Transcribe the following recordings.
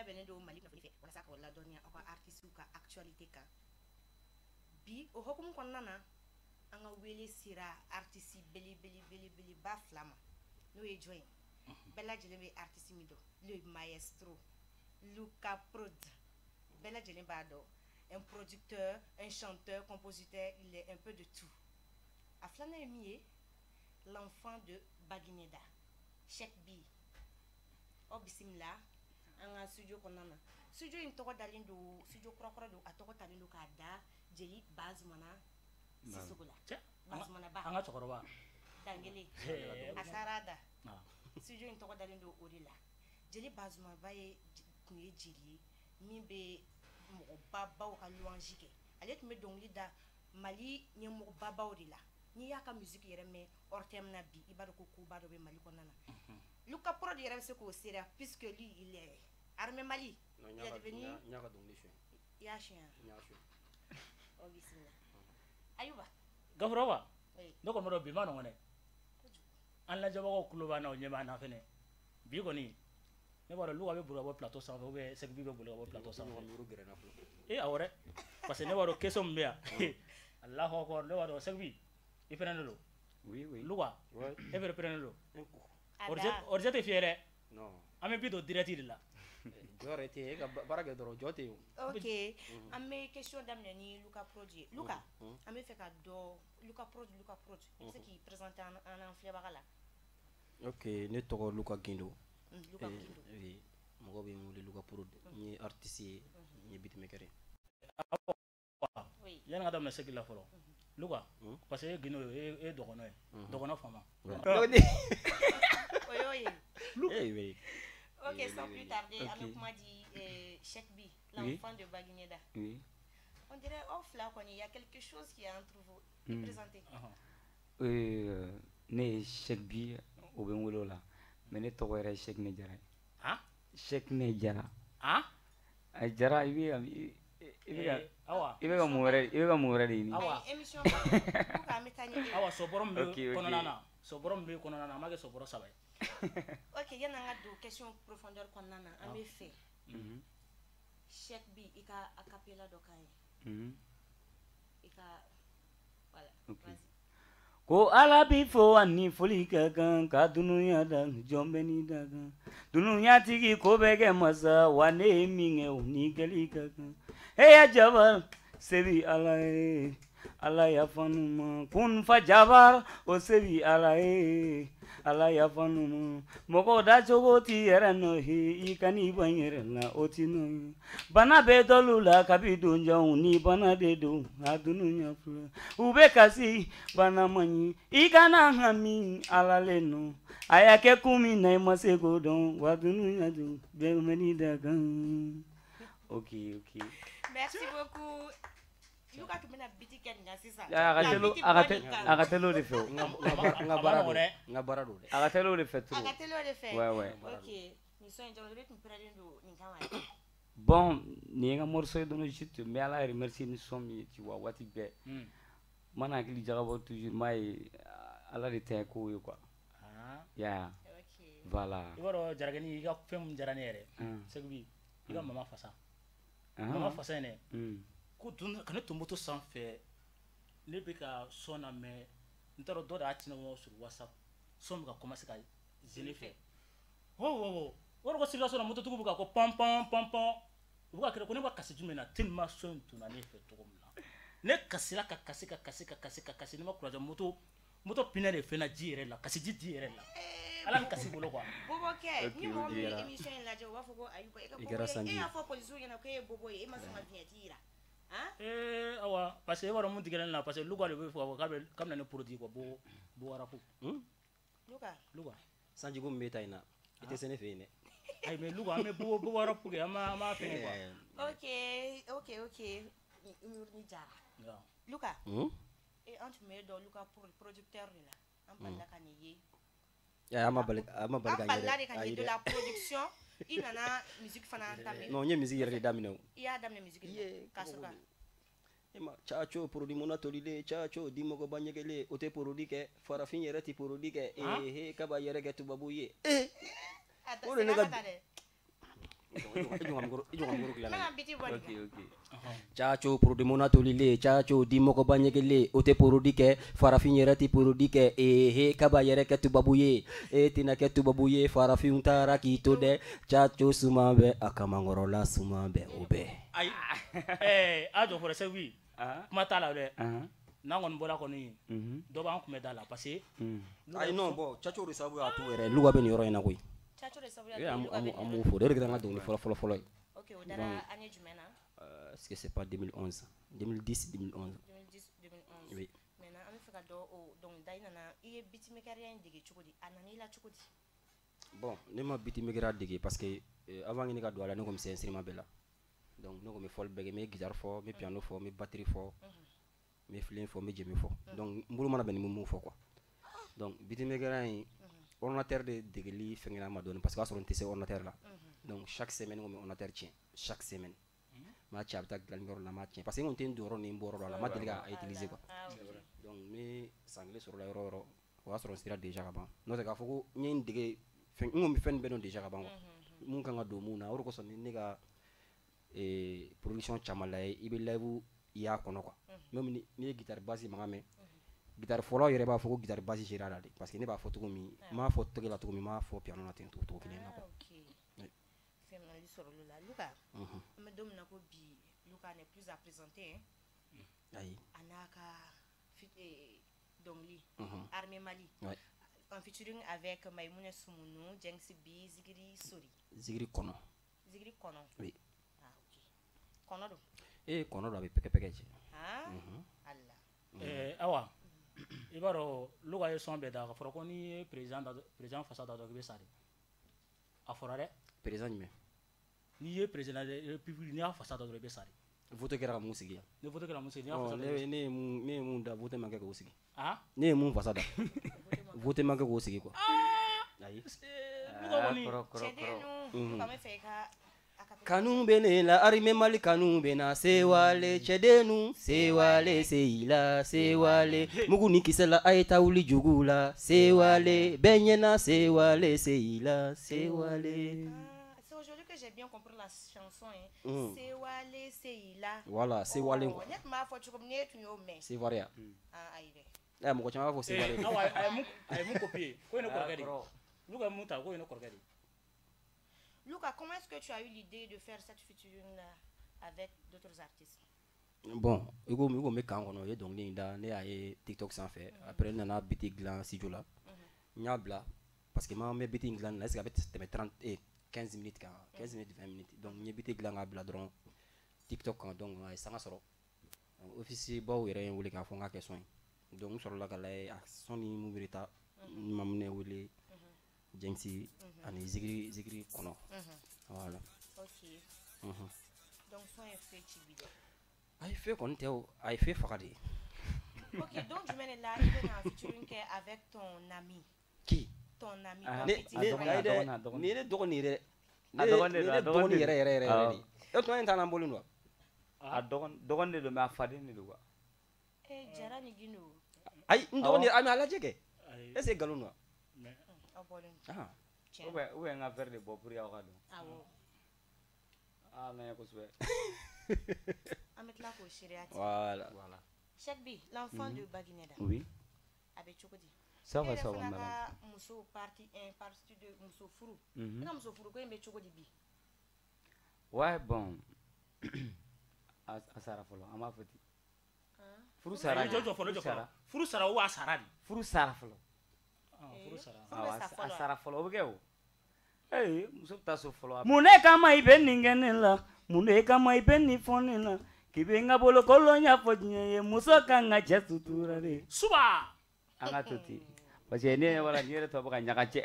bɛnnen don Mali kunnafoni fɛ walasa k'aw ladɔnniya aw ka artistes ka actualité kan bi o hokumu kɔnɔna na an ka wele sera artiste belebeleba 2 ma n'o ye jɔn ye bɛɛ lajɛlen bɛ artiste min dɔn le maestro Luka Prod bɛɛ lajɛlen b'a dɔn un producteur un chanteur compositeur il est un peu de tout a filanan ye min ye l'enfant de Bagineda Cheikh B o bisimila an ka studio kɔnɔna na studio in tɔgɔ dalen don studio kura don a tɔgɔ talen don k'a da jeli Bazumana Sissogo la Bazumana ba an ka cɛkɔrɔba dangele a sarada studio in tɔgɔ dalen don o de la jeli Bazumana ba ye kun ye jeli ye min bɛ mɔgɔbabaw ka louange kɛ ale tun bɛ dɔnkili da Mali ɲɛmɔgɔbabaw de la n'i y'a ka musique yɛrɛ mɛn hors thème na bi i b'a dɔn ko koba dɔ bɛ Mali kɔnɔna na Luka Prod yɛrɛ bɛ se k'o seere puisque lui il est armé Mali il est devenu il y'a chien o bisimila Ayuba Gafuraba ne kɔni b'a dɔn bi ma nɔgɔn dɛ an lajɛbagaw kulo b'an na o ɲɛ b'an na fɛnɛ bi kɔni ne b'a dɔn Luka bɛ boli ka bɔ plateau sanfɛ ou bien Cheikh B bɛ boli ka bɔ plateau sanfɛ awɔ dɛ parce que ne b'a dɔn question min bɛ yan Allahu akbar ne b'a dɔn Cheikh B i fɛnɛ de don Luka e fɛnɛ pɛrɛnnen don Orja tɛ fiyɛ dɛ an bɛ bi don direct de la jɔ yɛrɛ tɛ yen e ka baara kɛ dɔrɔn jɔ tɛ yen ok an bɛ question daminɛ ni Luka Prod ye Luka an bɛ fɛ ka dɔn Luka Prod i bɛ se k'i présenter an filɛbaga la ok ne tɔgɔ Luka Gindo Luka Gindo mɔgɔ bɛ n wele Luka Prod n ye artiste ye n ye beatmaker ye yani ka daminɛ Cheikh la fɔlɔ Luka parce que e Gindo e dɔgɔnɔ ye dɔgɔnɔ fama ok sans plus tarder an bɛ kuma di Cheikh B l'enfant de Bagineda on dirait aw fila kɔni il y a quelque chose qui est entre vous présentez ne ye Cheikh B o bɛ n wele o la mais ne tɔgɔ yɛrɛ ye Cheikh Ne Jara Cheikh Ne Jara a Jara i bɛ ka mun wɛrɛ de ɲini émission an bɛ taa ɲɛ awa sɔbɔrɔ min bɛ kɔnɔna na sɔbɔrɔ min bɛ kɔnɔna na an b'a kɛ sɔbɔrɔ 3 ye ok yanni an ka don question profondeur kɔnɔna na an bɛ fɛ Cheikh B i ka a cappella dɔ k'an ye i ka voilà vas-y ko Ala b'i fo ani foli ka kan ka dunuya da jɔn bɛ ni da kan dunuyatigi ko bɛ kɛ masa wa ne ye min kɛ o ni kɛli ka kan heya jabar se bi Ala ye Ala yafa nu ma kun fa jabar o se bi Ala ye Ala yafa nu ma mɔgɔ dacogo t'i yɛrɛ nɔ ye i ka n'i ban yɛrɛ la o t'i nɔ ye bana bɛ dɔlu la kabi don janw ni bana de don a dunuya filɛ u bɛ kasi bana man ɲi i kana hami Ala le nɔ a y'a kɛ kun min na i ma se k'o dɔn wa dunuya don bɛɛ mɛ ni da kan ok merci beaucoup Luka tun bɛna biti kɛ nin na sisan a ka teli o de fɛ n ka baara don dɛ a ka teli o de fɛ a ka teli o de fɛ ok nin sɔn in jɔn de tun pɛrɛnnen don nin kama bon nin ye n ka morceau ye dɔrɔn juste n bɛ Ala remercier ni son min ye tu vois waati bɛɛ n mana hakili jagabɔ toujours n b'a ye Ala de ta ye kow ye quoi ya voilà i b'a dɔn Jarakɛni i ka fɛn min diyara ne yɛrɛ Cheikh B i ka mama fasa in dɛ ko ka ne to moto sanfɛ ne bɛ ka son lamɛn n t'a dɔn dɔ de y'a ci ne ma sur WhatsApp son bɛ ka commencer ka zele fɛ o de ko circulation na mototigiw bɛ ka ko pɔn u bɛ ka kɛ ko ne ma kasi jumɛn na tellement son in donna ne fɛ cogo min na ne kasira ka kasi ne ma kuraja moto pinɛ de fɛnna ji yɛrɛ la kasi ji di yɛrɛ la Ala ni kasi bolo quoi bobo kɛ ni mɔgɔ min ye émission in lajɛ u b'a fɔ ko Ayuba e ka bobo ye e y'a fɔ policiers ɲɛna ko e ye bobo ye e ma sɔn ka vignette jira awa parce que e b'a dɔn mun tigɛlen na parce que Luka de bɛ fɔ k'a bɛ ne produit quoi bo arabu Luka sanjiko min bɛ ta in na i tɛ se ne fɛ yen dɛ ayi mais Luka an bɛ bo arabu kɛ an b'a fɛngɛ quoi ok ni jara Luka an tun bɛ dɔn Luka producteur de la an balila ka nin ye an ma bali ka ɲɛ de la production i nana musique fana daminɛ non n ye musique yɛrɛ de daminɛ o i y'a daminɛ musique de ka sɔrɔ Caco produit mona tolilen Caco dimɔgɔ ba ɲɛgɛlen o tɛ produit kɛ farafin yɛrɛ tɛ produit kɛ k'a b'a yɛrɛ kɛ tubabu ye o de ne ka Chacho produit monatolile chacho di moko banyegele ote produit ke farafin yɛrɛ ti produit ke kaba yɛrɛ kɛ tubabuye tina kɛ tubabuye farafin taara k'i to dɛ chacho suma bɛ a kamakɔrɔ la suma bɛ o bɛɛ ayi a jɔ fɔra sɛbi kuma t'a la dɛ n'an kɔni bɔra kɔni dɔ b'an kunbɛ da la parce que ayi non bon chacho de sabu a to yɛrɛ luga bɛ nin yɔrɔ in na koyi Chacho de sabu an m'o fɔ de kɛra an ka dɔnkili fɔlɔ ye ok o dara année jumɛn na est-ce que c'est pas 2011 2010 2011 2010 2011 oui maintenant an bɛ fɛ ka dɔn o dɔnkilida i nana i ye beatmaker in dege cogo di a nana i la cogo di bon ne ma beatmaker dege parce que avant ne ka don a la ne ko mi se instrument bɛɛ la donc ne ko mi fɔli bɛɛ kɛ n bɛ guitare fɔ n bɛ piano fɔ n bɛ batterie fɔ n bɛ filen fɔ n bɛ jemi fɔ donc n bolo mana bɛn ni mun fɔ quoi donc beatmaker in ordinateur de degeli fɛngɛla ma dɔɔni parce que o y'a sɔrɔ n tɛ se ordinateur la donc chaque semaine n ko mi ordinateur tiɲɛ chaque semaine m'a cɛ a bɛ taa dilanni yɔrɔ la m'a tiɲɛ parce que n kun tɛ n don yɔrɔ ni n bɔ yɔrɔ la n ma deli k'a utiliser quoi donc n bɛ san kelen sɔrɔ la yɔrɔ o yɔrɔ o y'a sɔrɔ n sera déjà ka ban n'o tɛ k'a fɔ ko n ye n dege n kun bɛ fɛn bɛɛ dɔn déjà ka ban quoi mun kan ka don mun na o de kosɔn ni ne ka production caman lajɛ i bɛ live y'a kɔnɔ quoi même ni ye guitare basse mankan mɛn guitare fɔlɔ yɛrɛ b'a fɔ ko guitare basse géré a la de parce que ne b'a fɔ cogo min n m'a fɔ tɛgɛ la cogo min n m'a fɔ piano la ten cogo kelen na quoi faamuyali sɔrɔ olu la Luka an bɛ don min na ko bi Luka n'est plus à présenter ayi a n'a ka dɔnkili Armée Mali en featuring avec Maïmouna Soumounou, Jengsi B, Zigiri Sori. Zigiri Kono. Zigiri Kono. Oui. Ah ok. Kono do. Kono do a bɛ pɛkɛ cɛ. Ah. Allah. Awa. I b'a dɔn Luka ye son bɛɛ da ka fɔra ko ni ye président fasa da dɔn k'i bɛ sa de. A fɔra dɛ. Président jumɛn? N'i ye président de la République n'i y'a fasa da dɔrɔn i bɛ sa de. Vote kɛra ka mun sigi yan? Ni vote kɛra mun sigi? Ne ye mun da vote man kɛ k'o sigi. Ah? Ne ye mun fasa da. Vote man kɛ k'o sigi quoi. Ayi. Kanu bɛ ne la Armée Mali kanu bɛ na sewale cɛdenu sewale seyila sewale mugu ni kisɛ la a ye taa wuli jugu la sewale bɛɛ ɲɛna sewale seyila sewale. J'ai bien compris la chanson hein. Sewale Seila. Voilà, Sewale quoi. Ne m'a fait comme ne tu yo mais. Sevaria. Ah aïe. Mo ko chama fo Sevaria. Ay mu copier. Ko ino korgadi. Luka muta ko ino korgadi. Luka, comment est-ce que tu as eu l'idée de faire cette featuring avec d'autres artistes? Bon, ego me kan kono ye donc ni da ne ay TikTok sans faire. Après nana biti glan studio la. Nya bla parce que ma me biti glan là c'est avec 30 et 15 minutes 15 minutes 20 minutes donc n ye biti dilan k'a bila dɔrɔn TikTok kan donc a ye sanga sɔrɔ officier baw yɛrɛ ye n wele k'a fɔ n ka kɛ son ye donc n sɔrɔla ka lajɛ a son ni mun bɛ taa n ma minɛ wele Jengsi ani Zigiri Kɔnɔ voilà. Ok. Donc son ye fɛ ci bi dɛ. A ye fɛ kɔni tɛ o a ye fɛ faga de. Ok donc jumɛn de la i bɛna featuring kɛ avec ton ami. Qui? Ton ami. Ni ne dɔgɔnin dɛ. Ne dɔgɔnin yɛrɛ de. E tuma in t'an n'an bolo wa? A dɔgɔnin de don mais a faden de don quoi. Jara ni Gindo. Ayi n dɔgɔnin a a lajɛ kɛ. Est ce que nkalon don wa? A bɔlen. Ou bien n ka verre de bɔ pour y'aw ka dɔn. Awɔ. Ah n'a ye kosɛbɛ. An bɛ tila k'o sereya ten. Voilà. Cheikh B, l'enfant de Baguineda. Oui. A bɛ cogo di? Ça va ça va madame. madame. Muso parti de muso furu. I ka muso furu ko in bɛ cogo di bi? Ouais bon. A sara fɔlɔ an b'a fɔ ten. Furu sara. Furu sara ou a sara de? Furu sara fɔlɔ. Furu sara. A sara fɔlɔ o bɛ kɛ o. Muso bɛ taa so fɔlɔ. Mun de kama i bɛ nin kɛ ne la? Mun de kama i bɛ nin fɔ ne la? K'i bɛ n ka bolokolon ɲɛfɔ diɲɛ ye muso kan ka cɛ sutura de. Suba. An ka to ten. Parce que ne wala ni yɛrɛ tɔ bɛ ka ɲaga cɛ.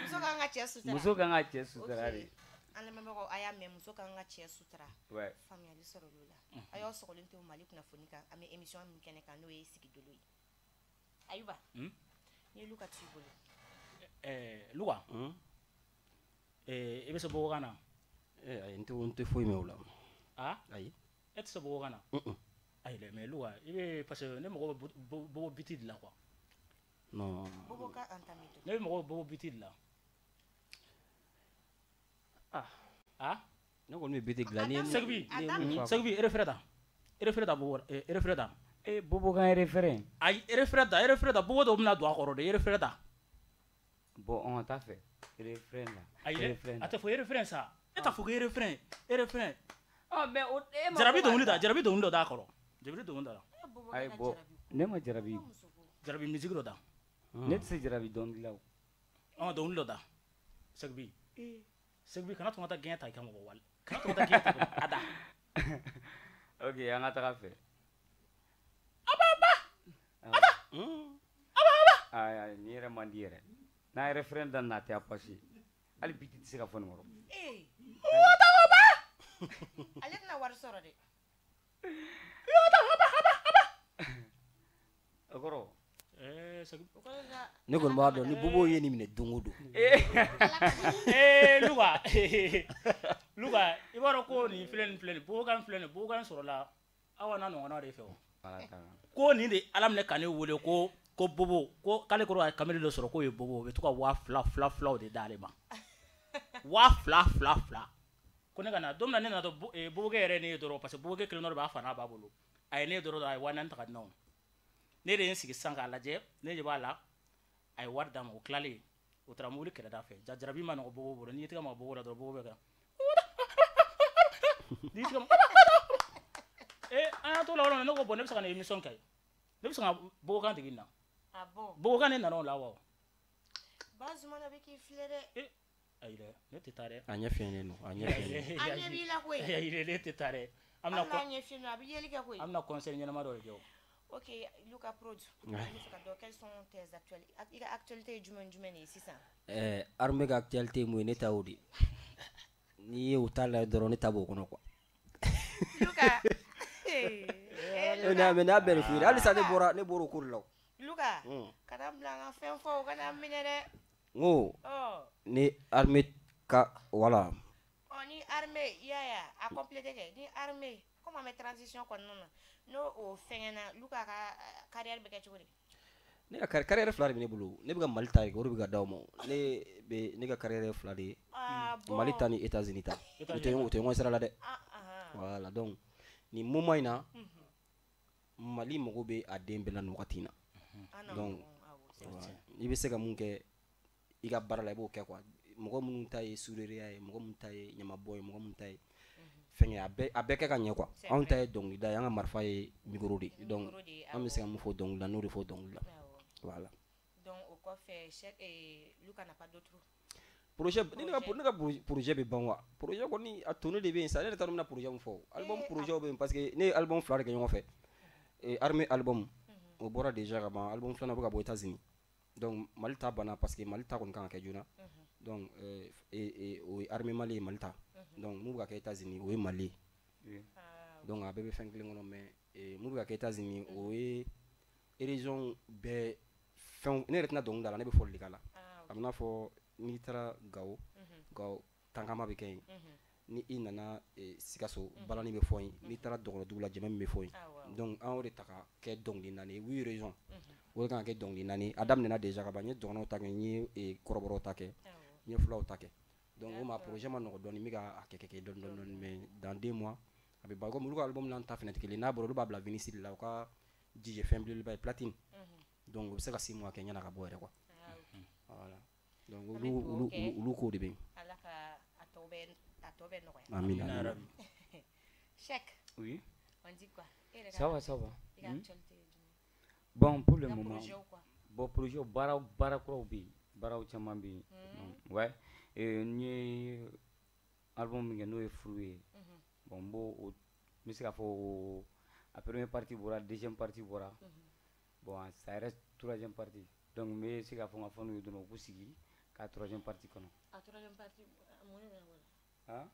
Muso kan ka cɛ sutura. Muso kan ka cɛ sutura de. An lamɛnbagaw a y'a mɛn muso kan ka cɛ sutura. Ouais. Faamuyali sɔrɔ olu la. A y'aw sɔgɔlen to Mali kunnafoni kan an bɛ émission min kɛnɛ kan n'o ye sigidolo ye. Ayuba. Ni ye Luka t'i bolo. Luka. I bɛ se Bogokan na? Ayi n tɛ foyi mɛn o la. Ah? Ayi. E tɛ se Bogokan na? Ayi dɛ mais Luka i bɛ parce que ne mago bɛ Bogo biti de la quoi. Non. Bogo ka entamé to. Ne bɛ mago bɛ Bogo biti de la. ah ne kɔni bɛ biti dilan ni Segbi refreda bobo refreda bobo kan referen ay refreda bobo do bɛna don a kɔrɔ de refreda bon on t'a fait referen la ay a tɛ fɔ referen sa e t'a fɔ ko referen oh mais o jarabi dɔnkili dɔ d'a kɔrɔ jarabi dɔnkili dɔ la ay bon ne ma jarabi musique dɔ da ne tɛ se jarabi dɔnkili la dɔnkili dɔ da Segbi kana tɔn ka taa gɛn ta i ka mɔgɔ wali kana tɔn ka taa gɛn ta a da ok an ka taga fɛ aba ni yɛrɛ man di yɛrɛ n'a yɛrɛ referen da n'a tɛ a pasi hali biti tɛ se ka fɔ nin kɔrɔ ale tɛna wari sɔrɔ dɛ o kɔrɔ ne kɔni b'a dɔn ni bobo ye nin minɛ don o don Luka i b'a dɔn ko nin filɛ bobokan sɔrɔla aw n'a ɲɔgɔnna de fɛ o ko nin de ala minɛ ka ne wele ko bobo ko k'ale kɔrɔ a kamalen dɔ sɔrɔ k'o ye bobo o bɛ to ka 2000 de d'ale ma 2000 ko ne ka na don min na ne natɔ bobokɛ yɛrɛ ne ye dɔrɔn parce que bobokɛ kelen dɔ de b'a fa n'a b'a bolo a ye ne ye dɔrɔn a ye 4000 ta ka di ne ma ne de ye n sigi sisan k'a lajɛ ne de b'a la a ye wari d'a ma o tilalen o taara mobili kɛrɛda fɛ jarabi ma nɔgɔ bobo bolo n'i y'i tɛgɛ ma bobo la dɔrɔn bobo bɛ kɛ n'i y'i tɛgɛ ma an y'a to la yɔrɔ min ne ko bon ne bɛ se ka nin émission kɛ ne bɛ se ka bobokan dege nin na bobokan ne nana o la wa Bazumana bɛ k'i filɛ dɛ ayi dɛ ne tɛ taa dɛ a ɲɛ fiɲɛnen don a ɲɛ fiɲɛnen a ɲɛ b'i la koyi ayi ne tɛ taa dɛ an bɛna ɲɛ fiɲɛ a bɛ yeli kɛ koyi an bɛna concert ɲɛnama dɔ de kɛ o ok Luka Prod ne bɛ fɛ ka dɔn quelles sont tes actualités i ka actualité ye jumɛn de ye sisan armée ka actualité ye mun ye ne ta o de n'i ye o ta la dɔrɔn ne ta b'o kɔnɔ quoi Luka mais n'a bɛɛ de f'i ye hali sisan ne bɔra o ko de la Luka kana bila an ka fɛn fɔ o kana minɛ dɛ n ko ni armée ka voilà ni armée i y'a ye a complété kɛ ni armée comme an bɛ transition kɔnɔna na n'o o fɛngɛna Luka ka carrière bɛ kɛ cogo di ne ka carrière fila de bɛ ne bolo ne bɛ ka Mali ta de o de bɛ ka d'aw ma ne ka carrière fila de ye Mali ta ni États-Unis ta o tɛ ɲɔgɔn sira la dɛ voilà donc nin moment in na Mali mago bɛ a den bɛɛ la nin wagati in na donc i bɛ se ka mun kɛ i ka baara la i b'o kɛ quoi mɔgɔ minnu ta ye soudeur ye mɔgɔ minnu ta ye ɲamabɔ ye mɔgɔ minnu ta ye fɛngɛ a bɛɛ kɛ ka ɲɛ quoi anw ta ye dɔnkilida ye an ka marifa ye micro de ye donc an bɛ se ka mun fɔ dɔnkili la n'o de fɔ dɔnkili la voilà donc o kɔfɛ Luka n'a pas d'autre projet ne ka projet bɛ ban wa projet kɔni a tonu de bɛ yen sa ne yɛrɛ t'a dɔn n bɛna projet min fɔ album projet bɛ yen parce que ne ye album fila de kɛ ɲɔgɔn fɛ armée album o bɔra déjà ka ban album filanan bɛ ka bɔ États-Unis donc Mali ta banna parce que Mali ta kɔni kan ka kɛ joona donc o ye armée Mali ye Mali ta donc mun bɛ ka kɛ États-Unis o ye Mali ye donc a bɛɛ bɛ fɛn kelen kɔnɔ mais mun bɛ ka kɛ États-Unis o ye région bɛɛ fɛn ne yɛrɛ tɛna dɔnkili da la ne bɛ fɔli de k'a la a bɛ n'a fɔ n'i taara Gawo tankama bɛ kɛ yen ni i nana Sikaso balani bɛ fɔ yen n'i taara Dɔgɔnɔdugu la Jɛmɛ min bɛ fɔ yen donc an y'o de ta ka kɛ dɔnkili naani ye 8 régions o de kan ka kɛ dɔnkili naani a daminɛna déjà ka ban n ye Dɔgɔnɔw ta kɛ n ye Kɔrɔbɔrɔw ta kɛ n ye Fulaw ta kɛ donc o ma projet ma nɔgɔ dɔɔni n bɛ ka kɛ dɔɔni mais dans 2 mois a bɛ ban comme olu ka album n'an ta fɛnɛ tɛ kelen n'a bɔra olu b'a bila vinyle la u ka jije fɛn belebeleba ye platine donc u bɛ se ka 6 mois kɛ ɲɛna ka bɔ yɛrɛ quoi voilà donc olu ko de bɛ yen Ala ka a tɔ bɛ nɔgɔya amina Cheikh oui on dit quoi ça va i ka actualité ye jumɛn bon pour le moment projet quoi bon projet baara kuraw bɛ yen baaraw caman bɛ yen ouais n ye album min kɛ n'o ye furu ye bon n b'o n bɛ se k'a fɔ a première partie bɔra deuxième partie bɔra bon ça reste troisième partie donc n bɛ se k'a fɔ n ka fɛn n'o ye dɔrɔn u k'u sigi ka troisième partie kɔnɔ a troisième partie mun de bɛna bɔ ah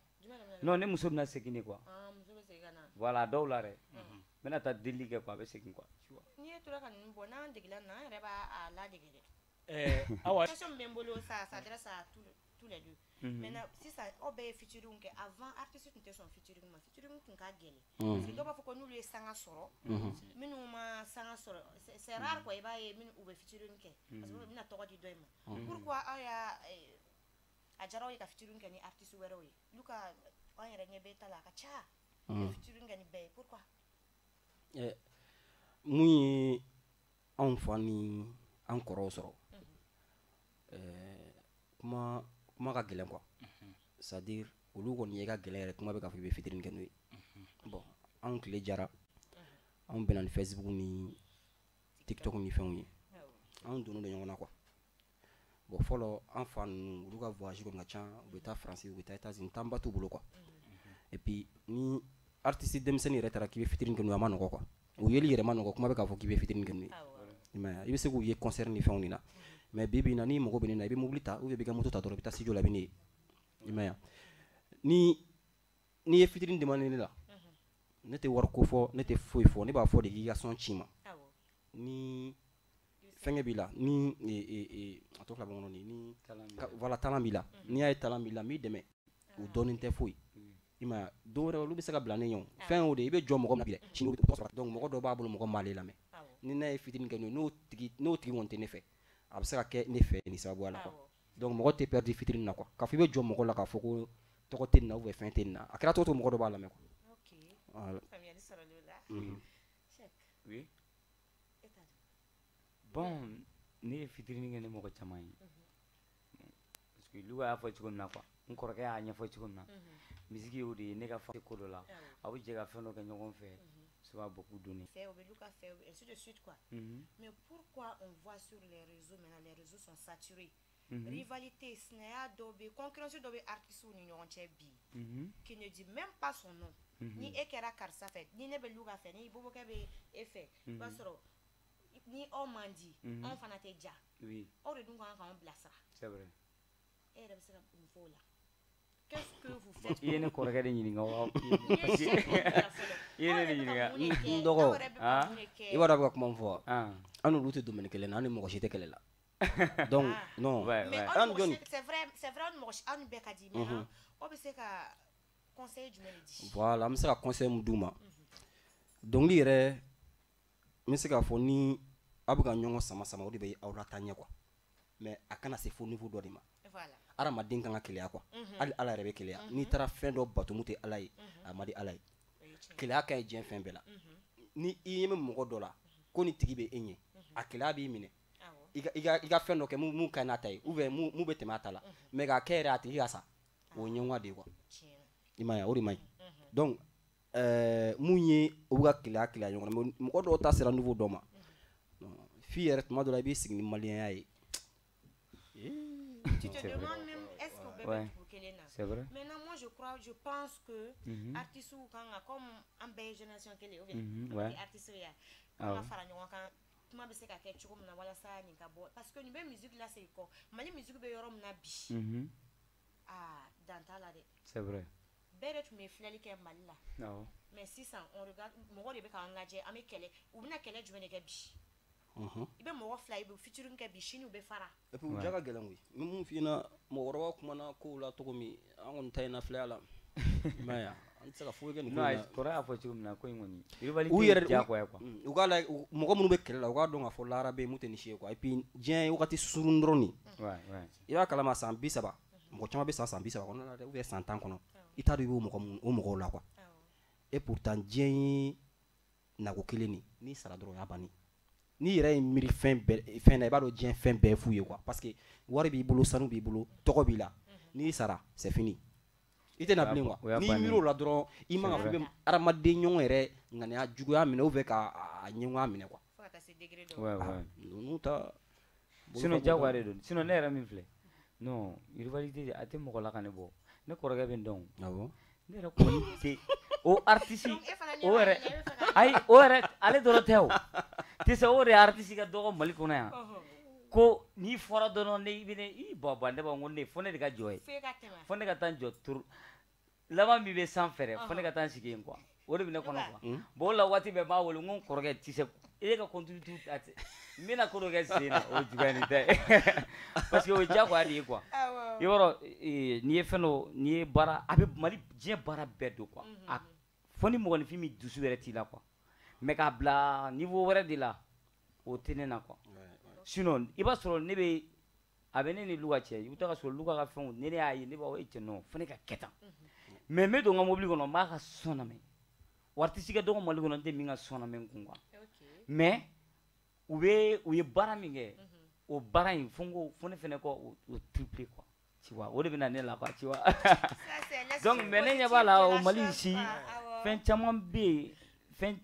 non ne muso bɛna segin de quoi muso bɛ segin ka na voilà dɔw la dɛ n bɛna taa delili kɛ quoi a bɛ segin quoi tu vois n'i ye tora ka ninnu bɔ n'an degela nin na an yɛrɛ b'a ladege dɛ awa question min bɛ n bolo ça s'adresse à tous les deux maintenant sisan aw bɛɛ ye featuring kɛ avant artiste tun tɛ sɔn featuring ma featuring tun ka gɛlɛn parce que dɔw b'a fɔ ko n'olu ye sanga sɔrɔ minnu ma sanga sɔrɔ c'est rare quoi i b'a ye minnu u bɛ featuring kɛ parce que u bɛna tɔgɔ di dɔ in ma pourquoi aw y'a a jaraw ye ka featuring kɛ ni artiste wɛrɛw ye luka an yɛrɛ ɲɛ bɛ ta la a ka ca featuring kɛ ni bɛɛ ye pourquoi mun ye anw fa ni an kɔrɔw sɔrɔ kuma ka gɛlɛn quoi c'est à dire olu kɔni ye ka gɛlɛn yɛrɛ kuma bɛ k'a fɔ i bɛ featuring kɛ n'o ye bon anw tile jara anw bɛnna ni Facebook ni TikTok ni fɛnw ye anw donnen don ɲɔgɔn na quoi bon fɔlɔ an fa ninnu olu ka voyage kɔni ka ca u bɛ taa France u bɛ taa États-Unis temps ba t'u bolo quoi et puis ni artiste denmisɛnnin yɛrɛ taara k'i bɛ featuring kɛ n'u ye a ma nɔgɔ quoi u yeli yɛrɛ ma nɔgɔ kuma bɛ k'a fɔ k'i bɛ featuring kɛ n'u ye i bɛ se k'u ye concert ni fɛnw ni na mais bi bi in na n'i mago bɛ ne na i bɛ mobili ta ou bien i bɛ ka moto ta dɔrɔn i bɛ taa studio la i bɛ ne ye i m'a ye n'i ye featuring demandé ne la ne tɛ wari ko fɔ ne tɛ foyi fɔ ne b'a fɔ de k'i ka son ci ma ni fɛngɛ b'i la ni a tɔ fila bɛ kɔnɔ ni voilà talent b'i la n'i y'a ye talent b'i la n b'i dɛmɛ o dɔɔnin tɛ foyi i m'a ye don wɛrɛ olu bɛ se ka bila ne ɲɛ o fɛn o de i bɛ jɔ mɔgɔ min na bi dɛ sini donc mɔgɔ dɔ b'a bolo mɔgɔ min b'ale lamɛn ni n'a ye featuring kɛ n'o tigi kɔni tɛ ne fɛ a bɛ se ka kɛ ne fɛ nin sababuya la quoi donc mɔgɔ tɛ perdre featuring na quoi k'a fɔ i bɛ jɔ mɔgɔ la k'a fɔ ko tɔgɔ tɛ nin na ou bien fɛn tɛ nin na a kɛra cogo o cogo mɔgɔ dɔ b'a lamɛn quoi. Voilà. Oui. Bon, ne ye fitinin kɛ ni mɔgɔ caman ye parce que Luka y'a fɔ cogo min na quoi n kɔrɔkɛ y'a ɲɛfɔ cogo min na misiki y'o de ye ne ka fa ko dɔ la a bɛ jɛ ka fɛn dɔ kɛ ɲɔgɔn fɛ souvent beaucoup donné. On veut Luka faire ainsi de suite quoi. Mais pourquoi on voit sur les réseaux maintenant les réseaux sont saturés. Rivalité, snaya dobe, concurrence dobe artiste ou ni bi qui ne dit même pas son nom. Ni ekera karsa fait, ni ne be Luka fait, ni bobo ke be e fait. Parce que ni on mandi, on fana te ja. Oui. On de donc on blasera. C'est vrai. Et là c'est une folie. Qu'est-ce que vous faites? Il y a une correct de ɲininka wa. I b'a dɔn a bɛ ka kuma min fɔ an n'olu tɛ domaine kelen na an ni mɔgɔ si tɛ kɛlɛ la donc non mais c'est vrai on bɛɛ ka di mais on bɛ se ka conseil jumɛn de di voilà an bɛ se ka conseil mun d'u ma dɔnkili yɛrɛ n bɛ se k'a fɔ ni aw bɛ ka ɲɔgɔn sama o de bɛ aw lataa ɲɛ quoi mais a kana se fo niveau dɔ de ma adamaden kan ka keleya quoi hali ala yɛrɛ bɛ keleya n'i taara fɛn dɔ bato mun tɛ ala ye a ma di ala ye keleya ka ɲi diɲɛ fɛn bɛɛ la ni i ɲɛ bɛ mɔgɔ dɔ la ko ni tigi bɛ e ɲɛ a keleya b'i minɛ i ka fɛn dɔ kɛ mun ka ɲi n'a ta ye ou bien mun bɛ tɛmɛ a ta la mais k'a kɛ yɛrɛ a tigi ka sa o ye ɲɛgoya de ye quoi i m'a ye o de man ɲi donc mun ye o bɛ ka keleya ɲɔgɔn na mais mɔgɔ dɔw ta sera niveau dɔ ma f'i yɛrɛ tuma dɔ la i b'i sigi ni maliyɛnya ye. Tu te demandes même est-ce qu'on peut mettre pour quelle là. C'est vrai. Maintenant moi je pense que artistes ou quand comme en belle génération quelle est ou bien artistes ya on va faire ɲɔgɔn kan tuma bɛ se ka kɛ cogo min na walasa nin ka bɔ parce que nin bɛ musique la c'est quoi Mali musique bɛ yɔrɔ min na bi dan t'a la dɛ. C'est vrai. Bɛɛ de tun bɛ filɛli kɛ Mali la mais sisan on regarde mɔgɔ de bɛ k'an lajɛ an bɛ kɛlɛ u bɛna kɛlɛ jumɛn de kɛ bi. I bɛ mɔgɔ fila i bɛ featuring kɛ bi sini u bɛ fara. Et puis u ja ka gɛlɛn koyi ni mun f'i ɲɛna mɔgɔkɔrɔba kumana kow la cogo min an kɔni ta in na filɛya la i m'a ye an tɛ se ka foyi kɛ nin ko in na. kɔrɔ y'a fɔ cogo min na ko in kɔni rivalité diyagoya quoi. U k'a lajɛ mɔgɔ minnu bɛ kɛlɛ la u k'a dɔn k'a fɔ lahara bɛ yen mun tɛ nin si ye quoi et puis diɲɛ ye wagati surun dɔrɔn de i b'a kalama san 30 mɔgɔ caman bɛ san 30 kɔnɔna la dɛ ou bien san 10 kɔnɔ i t'a dɔn i b'o mɔgɔw la quoi et pourtant diɲɛ ye nago kelen de n'i sara dɔrɔn o y'a bannen n'i yɛrɛ ye miiri fɛn na i b'a dɔn diɲɛ fɛn bɛɛ f'u ye quoi parce que wari b'i bolo sanu b'i bolo tɔgɔ b'i la n'i sara c'est fini i tɛ na bilen quoi n'i miiri o la dɔrɔn i man ka fɔ i bɛ hadamaden ɲɔgɔn yɛrɛ ŋaniya juguya minɛ ou bien k'a ɲɛgoya minɛ quoi ninnu ta sinon diyagoya de don sinon ne yɛrɛ min filɛ non rivalité a tɛ mɔgɔ la ka ne bɔ ne kɔrɔkɛ bɛ n dɔn ne yɛrɛ kɔni tɛ o artiste o yɛrɛ ayi o yɛrɛ ale dɔrɔn tɛ o tɛ se o de ye artiste ka dɔgɔ Mali kɔnɔ yan ko n'i fɔra dɔrɔn ne bɛ ne baba ne b'a ko ne fo ne de ka jɔ ye fo ne ka taa n jɔ turu laban min bɛ sanfɛ dɛ fo ne ka taa n sigi yen quoi o de bɛ ne kɔnɔ quoi bon o la waati bɛɛ n b'a wele n ko n kɔrɔkɛ tɛ se e ka continue tout n bɛna ko dɔ kɛ sen na o juguya nin tɛ parce que o ye diyagoya de ye quoi i b'a dɔn n'i ye fɛn dɔ n'i ye baara a bɛ Mali diɲɛ baara bɛɛ don quoi fo ni mɔgɔninfin min dusu yɛrɛ t'i la quoi mais k'a bila niveau wɛrɛ de la o tɛ ne na quoi sinon i b'a sɔrɔ ne bɛ a bɛ ne ni Luka cɛ i bɛ taa ka sɔrɔ Luka ka fɛnw ne y'a ye ne b'a fɔ cɛ non fo ne ka kɛ tan mais n bɛ don n ka mobili kɔnɔ n b'a ka son lamɛn o artiste ka dɔgɔ Mali kɔnɔ n tɛ min ka son lamɛn kun quoi mais u ye baara min kɛ o baara in fo ne fɛnɛ kɔ o triplé quoi tu vois o de bɛ na ne la quoi tu vois donc mais ne ɲɛ b'a la o Mali ici fɛn caman bɛ yen fɛn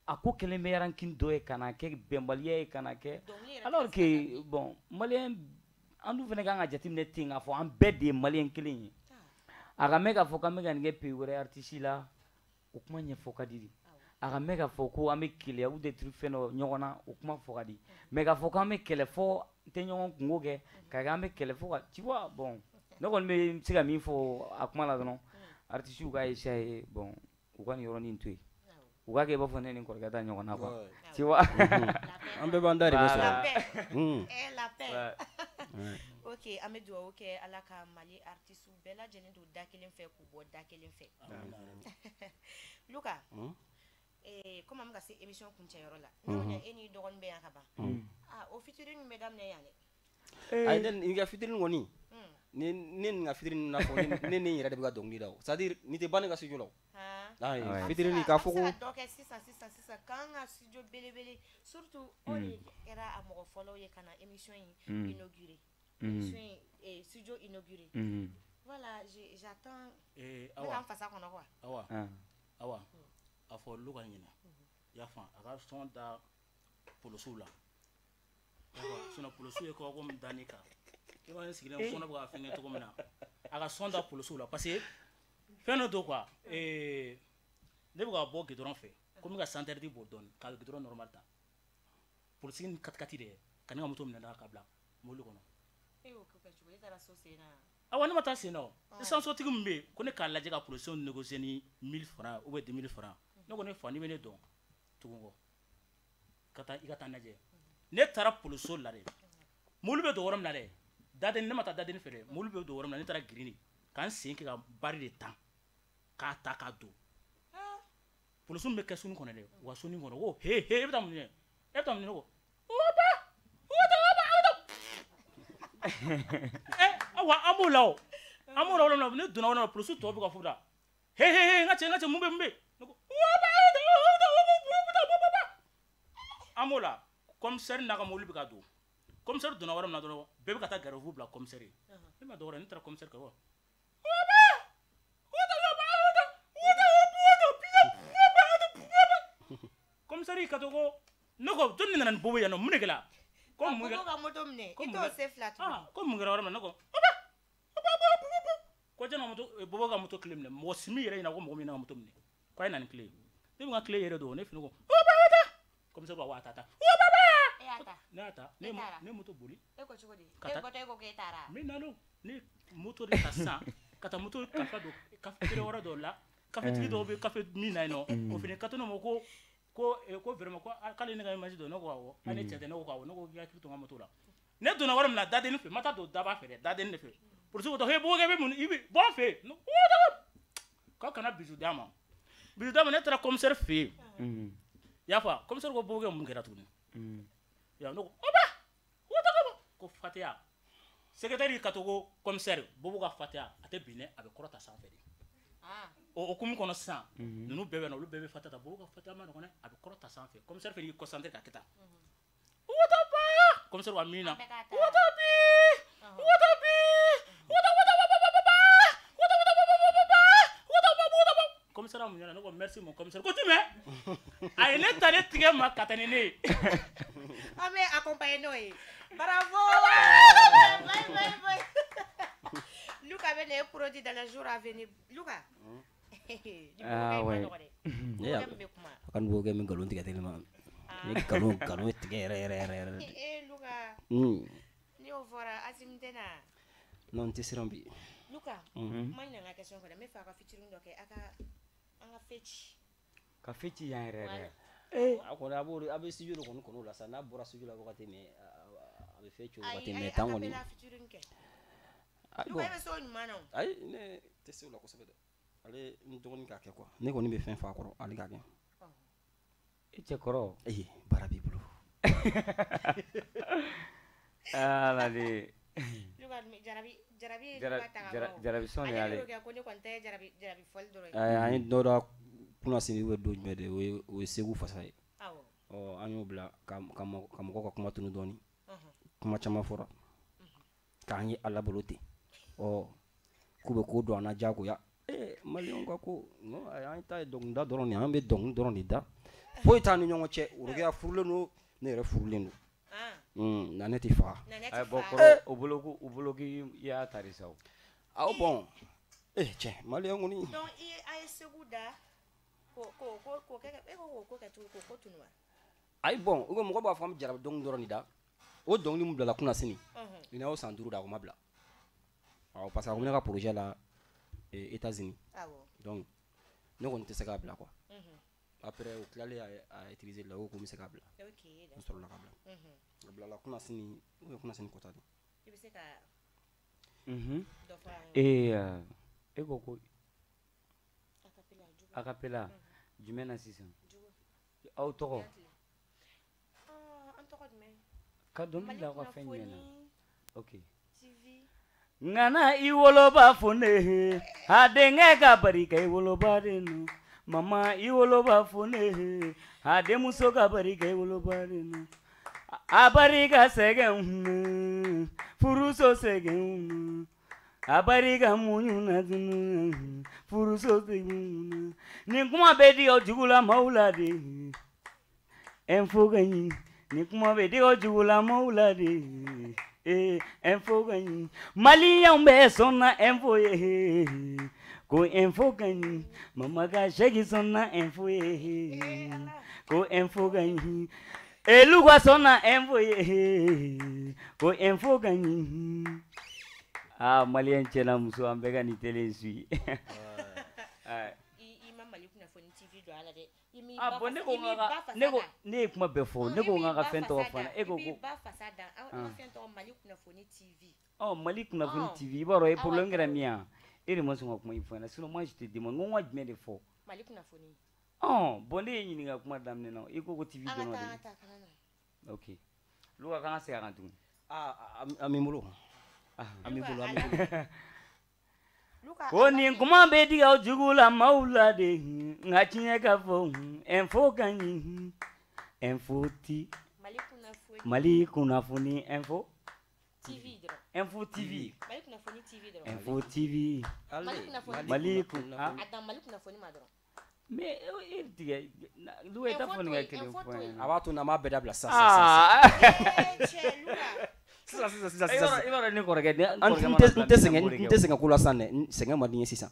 a ko kelen bɛ ranking dɔ ye ka na kɛ bɛnbaliya ye ka na kɛ alors que bon malien an dun fɛnɛ kan ka jateminɛ ten k'a fɔ an bɛɛ de ye malien kelen ye a ka mɛn k'a fɔ k'an bɛ ka nin kɛ pays wɛrɛ artiste la o kuma ɲɛfɔ ka di a ka mɛn k'a fɔ ko an bɛ keleya ou des trucs fɛn dɔ ɲɔgɔn na o kuma fɔ ka di mais k'a fɔ k'an bɛ kɛlɛ fɔ n tɛ ɲɔgɔn kungo kɛ k'a kɛ an bɛ kɛlɛ fɔ ka tu vois bon ne kɔni bɛ se ka min fɔ a kuma la dɔrɔn artistes ka essayer bon u ka nin yɔrɔnin to yen u ka kɛ i b'a fɔ ne ni n kɔrɔkɛ ta ɲɔgɔn na quoi tu vois an bɛɛ b'an da de bɛ sɔrɔ la paix ok an bɛ dugawu kɛ ala ka Mali artistes bɛɛ lajɛlen don da kelen fɛ k'u bɔ da kelen fɛ Luka comme an bɛ ka se émission kuncɛyɔrɔ la ne e ni dɔgɔnin bɛ yan ka ban o featuring min bɛ daminɛ yan dɛ ayi ne ka featuring kɔni ne nin ka featuring na fɔ ne ni yɛrɛ de bɛ ka dɔnkili da o c'est à dire ni tɛ ban ne ka studio la o featuring k'a fɔ ko dɔ kɛ sisan k'an ka studio belebele surtout o de kɛra a mɔgɔ fɔlɔw ye ka na émission in inauguré émission in studio inauguré voilà j'attends ne ka n fasa kɔnɔ quoi awa a fɔ Luka ɲɛna i y'a faamu a ka son da polosiw la sinon polosiw ye kabako min da ne kan i b'a sigilen fɔnɔ bɛ ka fɛn kɛ cogo min na a ka son da polosiw la parce que fɛn dɔ don quoi ne bɛ ka bɔ goudron fɛ ko n bɛ ka centre bɔ dɔɔni ka goudron normal ta polisi ni katikati de ka ne ka moto minɛ n'a ka bila mobili kɔnɔ awa ne ma taa sen na o esansotigi min bɛ yen ko ne k'a lajɛ ka polisiw négocier ni 1000 francs ou bien 2000 francs ne ko ne fa n'i bɛ ne dɔn tugun kɔ i ka taa lajɛ ne taara polisiw la dɛ mobili bɛ don yɔrɔ min na dɛ dadenni ne ma taa dadenni fɛ dɛ mobili bɛ don yɔrɔ min na ne taara girin ka n sen kɛ ka bari de tan k'a ta k'a don polisiw bɛ kɛ suni kɔnɔ dɛ u ka suni kɔnɔ ko he e bɛ taa mun kɛ e bɛ taa mun kɛ ne ko awa an b'o la o ne donna o la polisiw tɔw bɛ ka fɔ da he n ka cɛ mun bɛ ne ko an b'o la commissaire n'a ka mobili bɛ ka don commissaire donna yɔrɔ min na dɔrɔn bɛɛ bɛ ka taa garde-à-vous bila commissaire ne ma dɔwɛrɛ ne taara commissaire kɛ commissaire ka to ko ne ko jɔn de nana ni bobo yan nɔ mun de kɛra ko mun kɛra ka moto minɛ i t'o se fila tuguni ko mun kɛra yɔrɔ min na ne ko ko jɔn ka moto bobo ka moto clé minɛ mɔgɔ si min yɛrɛ ɲɛna ko mɔgɔ min na ka moto minɛ ko a ye na ni clé ne bɛ n ka clé yɛrɛ don ne fini ko commissaire ko wa ta ne y'a ta ne moto boli e ko cogo di e bɔtɔ e ko k'e taara min na ne moto de ta sisan ka taa moto kafa don café wɛrɛ dɔw la cafétigi dɔw bɛ café min na yen nɔ o fana ka to ne ma ko vraiment ko k'ale ne ka image dɔn ne ko awɔ a ne cɛ tɛ ne ko awɔ ne ko k'i hakili to n ka moto la ne donna yɔrɔ min na dadenni fɛ n ma taa don daba fɛ dɛ dadenni de fɛ polisi ko he bɔgɔ kɛ bɛ mun i bɛ bɔ an fɛ yen k'aw kana bisu d'a ma ne taara commissaire fɛ yen i y'a fɔ commissaire ko bɔgɔ kɛ mun kɛra tuguni ne ko ko fatiya secrétaire ka to ko commissaire bobo ka fatiya a tɛ bin dɛ a bɛ kɔrɔta sanfɛ de o hukumu kɔnɔ sisan ninnu bɛɛ bɛ na olu bɛɛ bɛ fatiya ta bobo ka fatiya ma nɔgɔn dɛ a bɛ kɔrɔta sanfɛ commissaire fɛnɛ y'i concentré ka kɛ tan commissaire wa min na commissaire mun ɲɛna ne ko merci mon commissaire ko jumɛn a ye ne ta ne tigɛ ma ka tɛmɛ ne ye an bɛ accompagner n'o ye bravo Luka bɛ ne produit dans les jours à venir Luka a ka nugu kɛ min nkalon tigɛ teliman ne nkalon tigɛ yɛrɛ Luka ni o fɔra Asim tɛ na non n tɛ siran bi Luka ma ɲinɛ n ka question kɔ dɛ n bɛ fɛ a ka featuring dɔ kɛ an ka feci ka feci yan yɛrɛ a kɔni a bɛ studio de kɔni kɔnɔ la sa n'a bɔra studio la wagati min a bɛ feci o wagati mais tan kɔni Luka e bɛ se o ɲuman na o ayi ne tɛ se o la kosɛbɛ dɛ ale n dɔgɔnin k'a kɛ quoi ne kɔni bɛ fɛn f'a kɔrɔ ale k'a kɛ i cɛ kɔrɔ baara b'i bolo ala de Jarabi son de ale an ye dɔ da kunnasini bɛ don jumɛn de o ye segu fasa ye an y'o bila ka mɔgɔw ka kuma tunu dɔɔni kuma caman fɔra k'an ye ala bolo ten k'u bɛ ko don an na diyagoya maliyɛnw ka ko an ta ye dɔnkilida dɔrɔn de an bɛ dɔnkili dɔrɔn de da foyi t'an ni ɲɔgɔn cɛ Rokiya furulen don ne yɛrɛ furulen don na ne tɛ faga bon kɔrɔ o bolo k'i y'a tari sa o bon tiɲɛ maliyɛn kɔni donc a ye segu da ko tunu wa ayi bon o mɔgɔ b'a fɔ an bɛ jarabi dɔnkili dɔrɔn de da o dɔnkili min bilala kunnasini ina o san 5 da o ma bila parce que a ko ne ka projet la États-Unis donc ne kɔni tɛ se k'a bila quoi après o tilalen a utiliser la o ko n bɛ se k'a bila n sɔrɔla k'a bila a bilala kunnasini kunnasini kɔta de i bɛ se ka dɔ fɔ e ko ko acapella jumɛn na sisan aw tɔgɔ an tɔgɔ jumɛn ka dɔnkili da aw ka fɛn jumɛn na ok ngana i woloba fo ne a denkɛ ka barika i woloba de no mama i woloba fo ne a denmuso ka barika i woloba de no a barika sɛgɛn furuso sɛgɛn a barika muɲu na dunu furuso sɛgɛn nin kuma bɛ di o jugu la maaw la de info ka ɲi nin kuma bɛ di o jugu la maaw la de info ka ɲi maliyɛnw bɛ sɔn na info ye ko info ka ɲi mama ka sɛgi sɔn na info ye ko info ka ɲi elu ka sɔn na info ye ko info ka ɲi maliyɛn cɛla muso an bɛɛ ka nin tele su i ma Mali kunnafoni TV don a la dɛ bon ne ye kuma bɛɛ fɔ ne ko n ka fɛn tɔgɔ fana e ko ko fɛn tɔgɔ Mali kunnafoni TV Mali kunnafoni TV i b'a dɔn problème kɛra min ye e de ma sɔn ka kuma in fɔ n ɲɛna sinon moi je te demande n ko n ka jumɛn de fɔ Mali kunnafoni bon ne ye ɲininka kuma daminɛ na i ko ko TV dɔrɔn de ok Luka k'an ka segin a kan tuguni an bɛ n bolo ko nin kuma bɛ di aw jugu la maaw la de nka tiɲɛ ka fɔ info ka ɲi info ti Mali kunnafoni info TV dɔrɔn info TV Mali kunnafoni TV dɔrɔn info TV Mali kunnafoni ma dɔrɔn mais e tigɛ Luka i t'a fɔ nin ka kelen fɔ a b'a to n'an b'a bɛɛ dabila sisan i b'a dɔn ne kɔrɔkɛ n tɛ sɛgɛn ko la sisan dɛ sɛgɛn ma di n ye sisan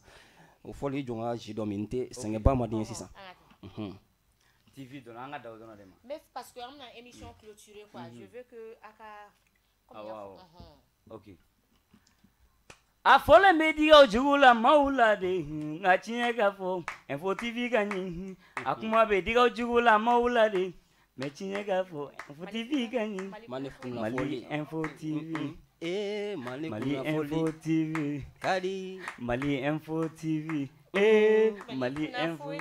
o fɔli i jɔ n ka si dɔ min n tɛ sɛgɛnba ma di n ye sisan TV dɔrɔn an ka da o dɔrɔn de ma mais parce que an bɛna émission clôturer quoi je veux que a ka ok a fɔlen bɛ di aw jugu la maaw la de nka tiɲɛ ka fɔ info TV ka ɲi a kuma bɛ di aw jugu la maaw la de mais tiɲɛ ka fɔ info TV ka ɲi Mali info TV Mali info TV kadi Mali info TV Mali info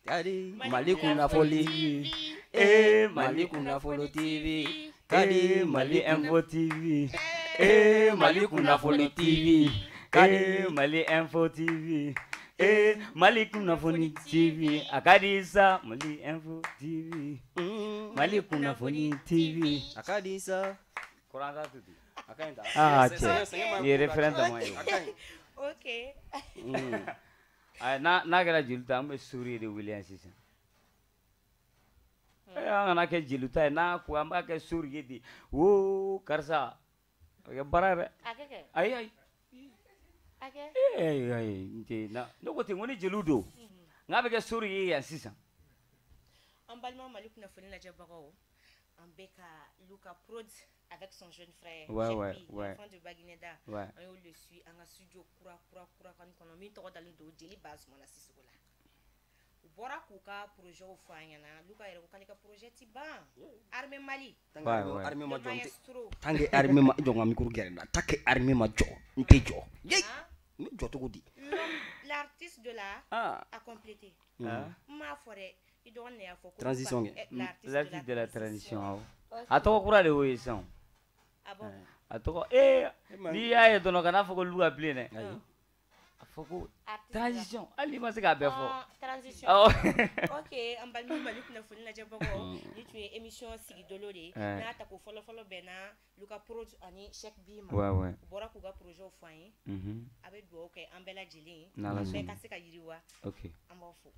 kadi Mali kunnafoni Mali kunnafoni TV kadi Mali info TV Mali kunnafoni TV kadi Mali info TV Mali kunnafoni TV a ka di sa Mali info TV Mali kunnafoni TV a ka di sa kuran ta tutu a ka ɲi ta cɛ ye référent dama ye ok n'a kɛra jeli ta an bɛ suri de wele yan sisan an kana kɛ jeli ta ye n'a ko an b'a kɛ suri ye de wo karisa o kɛ baara dɛ ayi n tɛ ne ko ten ko ni jeliw don n k'a bɛ kɛ suri ye yan sisan an balima Mali kunnafoni lajɛbagaw an bɛ ka Luka Prod avec son jeune frère l'enfant de Baguineda an y'o le suit an ka studio kura kan kɔnɔ min tɔgɔ dalen don Jeli Bazumana Sisoko la u bɔra k'u ka projet fɔ an ɲɛna Luka yɛrɛ ko k'ale ka projet ti ban armée Mali armée ma jɔ tant que armée ma jɔ nka micro gɛrɛ la tant que armée ma jɔ n tɛ jɔ n bɛ jɔ cogo di l'artiste de la a complété n m'a fɔ dɛ i dɔgɔnin de y'a fɔ ko transition kɛ l'artiste de la transition a tɔgɔ kura de y'o ye sisan a tɔgɔ n'i y'a ye dɔrɔn kana fɔ ko lu ka bilen dɛ a fɔ ko transition hali ma se k'a bɛɛ fɔ transition ok an balimaw mali kunnafoni lajɛbagaw ni tun ye émission sigi dolo de ye n'a ta ko fɔlɔfɔlɔ bɛnna Luka Prod ani Cheikh B ma u bɔra k'u ka projet fɔ an ye a bɛ dugawu kɛ an bɛɛ lajɛlen bɛɛ ka se ka yiriwa an b'aw fo